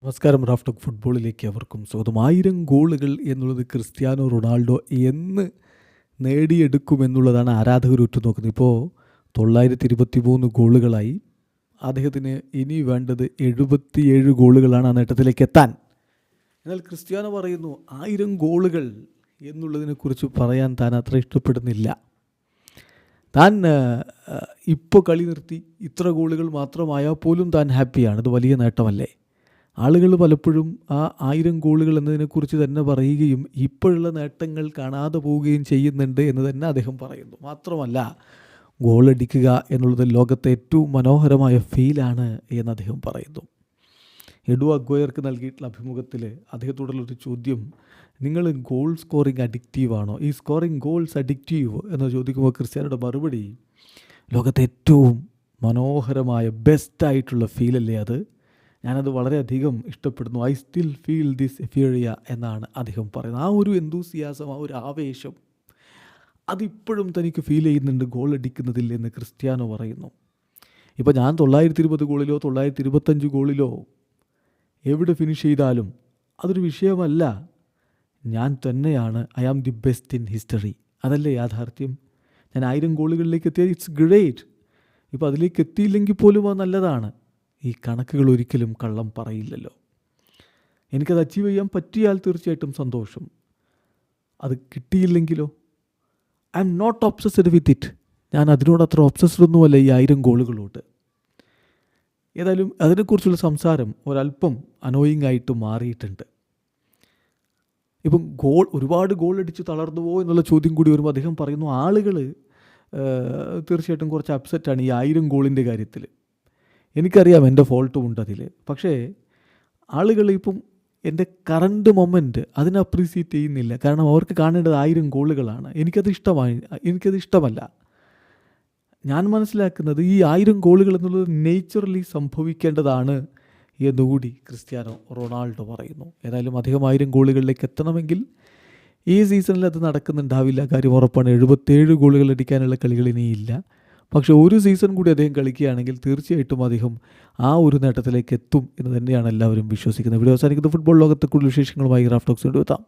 നമസ്കാരം. Raf talk ഫുട്ബോളിലേക്ക് അവർക്കും സ്വാഗതം. 1000 ഗോളുകൾ എന്നുള്ളത് ക്രിസ്ത്യാനോ റൊണാൾഡോ എന്ന് നേടിയെടുക്കുമെന്നുള്ളതാണ് ആരാധകർ ഉറ്റുനോക്കുന്നത്. ഇപ്പോൾ 923 ഗോളുകളായി. അദ്ദേഹത്തിന് ഇനി വേണ്ടത് 77 ഗോളുകളാണ് ആ നേട്ടത്തിലേക്ക് എത്താൻ. എന്നാൽ ക്രിസ്ത്യാനോ പറയുന്നു 1000 ഗോളുകൾ എന്നുള്ളതിനെക്കുറിച്ച് പറയാൻ താൻ അത്ര ഇഷ്ടപ്പെടുന്നില്ല. താൻ ഇപ്പോൾ കളി നിർത്തി ഇത്ര ഗോളുകൾ മാത്രമായാൽ പോലും താൻ ഹാപ്പിയാണ്. അത് വലിയ നേട്ടമല്ലേ? ആളുകൾ പലപ്പോഴും ആ 1000 ഗോളുകൾ എന്നതിനെക്കുറിച്ച് തന്നെ പറയുകയും ഇപ്പോഴുള്ള നേട്ടങ്ങൾ കാണാതെ പോവുകയും ചെയ്യുന്നുണ്ട് എന്ന് തന്നെ അദ്ദേഹം പറയുന്നു. മാത്രമല്ല, ഗോളടിക്കുക എന്നുള്ളത് ലോകത്തെ ഏറ്റവും മനോഹരമായ ഫീലാണ് എന്ന് അദ്ദേഹം പറയുന്നു. എഡു അഗ്വയർക്ക് നൽകിയിട്ടുള്ള അഭിമുഖത്തിൽ അദ്ദേഹത്തോടുള്ളൊരു ചോദ്യം, നിങ്ങൾ ഗോൾ സ്കോറിങ് അഡിക്റ്റീവാണോ, ഈ സ്കോറിങ് ഗോൾസ് അഡിക്റ്റീവ് എന്ന് ചോദിക്കുമ്പോൾ ക്രിസ്ത്യാനോയുടെ മറുപടി, ലോകത്തെ ഏറ്റവും മനോഹരമായ ബെസ്റ്റായിട്ടുള്ള ഫീലല്ലേ അത്, ഞാനത് വളരെയധികം ഇഷ്ടപ്പെടുന്നു. ഐ സ്റ്റിൽ ഫീൽ ദിസ് എഫ്യൂറിയ എന്നാണ് അദ്ദേഹം പറയുന്നത്. ആ ഒരു എന്തൂസിയാസം, ആ ഒരു ആവേശം അതിപ്പോഴും തനിക്ക് ഫീൽ ചെയ്യുന്നുണ്ട് ഗോൾ അടിക്കുന്നതിൽ എന്ന് ക്രിസ്ത്യാനോ പറയുന്നു. ഇപ്പോൾ ഞാൻ 920 ഗോളിലോ 925 ഗോളിലോ എവിടെ ഫിനിഷ് ചെയ്താലും അതൊരു വിഷയമല്ല. ഞാൻ തന്നെയാണ് I am the best in history. അതല്ലേ യാഥാർത്ഥ്യം? ഞാൻ 1000 ഗോളുകളിലേക്ക് എത്തിയാൽ ഇറ്റ്സ് ഗ്രേറ്റ്. ഇപ്പോൾ അതിലേക്ക് എത്തിയില്ലെങ്കിൽ പോലും അത് നല്ലതാണ്. ഈ കണക്കുകൾ ഒരിക്കലും കള്ളം പറയില്ലല്ലോ. എനിക്കത് അച്ചീവ് ചെയ്യാൻ പറ്റിയാൽ തീർച്ചയായിട്ടും സന്തോഷം. അത് കിട്ടിയില്ലെങ്കിലോ? I'm not obsessed with it. ഞാൻ അതിനോട് അത്ര ഒബ്സസ്ഡ് ഒന്നുമല്ല ഈ 1000 ഗോളുകളോട്. ഏതായാലും അതിനെക്കുറിച്ചുള്ള സംസാരം ഒരല്പം അനോയിങ് ആയിട്ട് മാറിയിട്ടുണ്ട്. ഇപ്പം ഒരുപാട് ഗോൾ അടിച്ച് തളർന്നുവോ എന്നുള്ള ചോദ്യം കൂടി വരുമ്പോൾ അദ്ദേഹം പറയുന്നു, ആളുകൾ തീർച്ചയായിട്ടും കുറച്ച് അപ്സെറ്റാണ് ഈ 1000 ഗോളിൻ്റെ കാര്യത്തിൽ. എനിക്കറിയാം എൻ്റെ ഫോൾട്ടും ഉണ്ട് അതിൽ. പക്ഷേ ആളുകൾ ഇപ്പം എൻ്റെ കറണ്ട് മൊമെൻറ്റ് അതിനെ അപ്രീസിയേറ്റ് ചെയ്യുന്നില്ല. കാരണം അവർക്ക് കാണേണ്ടത് 1000 ഗോളുകളാണ്. എനിക്കത് ഇഷ്ടമല്ല. ഞാൻ മനസ്സിലാക്കുന്നത് ഈ 1000 ഗോളുകൾ എന്നുള്ളത് നേച്ചുറലി സംഭവിക്കേണ്ടതാണ് എന്നുകൂടി ക്രിസ്ത്യാനോ റൊണാൾഡോ പറയുന്നു. ഏതായാലും അധികം 1000 ഗോളുകളിലേക്ക് എത്തണമെങ്കിൽ ഈ സീസണിൽ അത് നടക്കുന്നുണ്ടാവില്ല, കാര്യം ഉറപ്പാണ്. 77 ഗോളുകൾ അടിക്കാനുള്ള കളികൾ ഇനിയില്ല. പക്ഷേ ഒരു സീസൺ കൂടി അദ്ദേഹം കളിക്കുകയാണെങ്കിൽ തീർച്ചയായിട്ടും അദ്ദേഹം ആ ഒരു നേട്ടത്തിലേക്ക് എത്തും എന്ന് തന്നെയാണ് എല്ലാവരും വിശ്വസിക്കുന്നത്. ഇവിടെ അവസാനിക്കുന്ന ഫുട്ബോൾ ലോകത്തെ കൂടുതൽ വിശേഷങ്ങളുമായി റാഫ് ടോക്സ് കൊണ്ടുവെത്താം.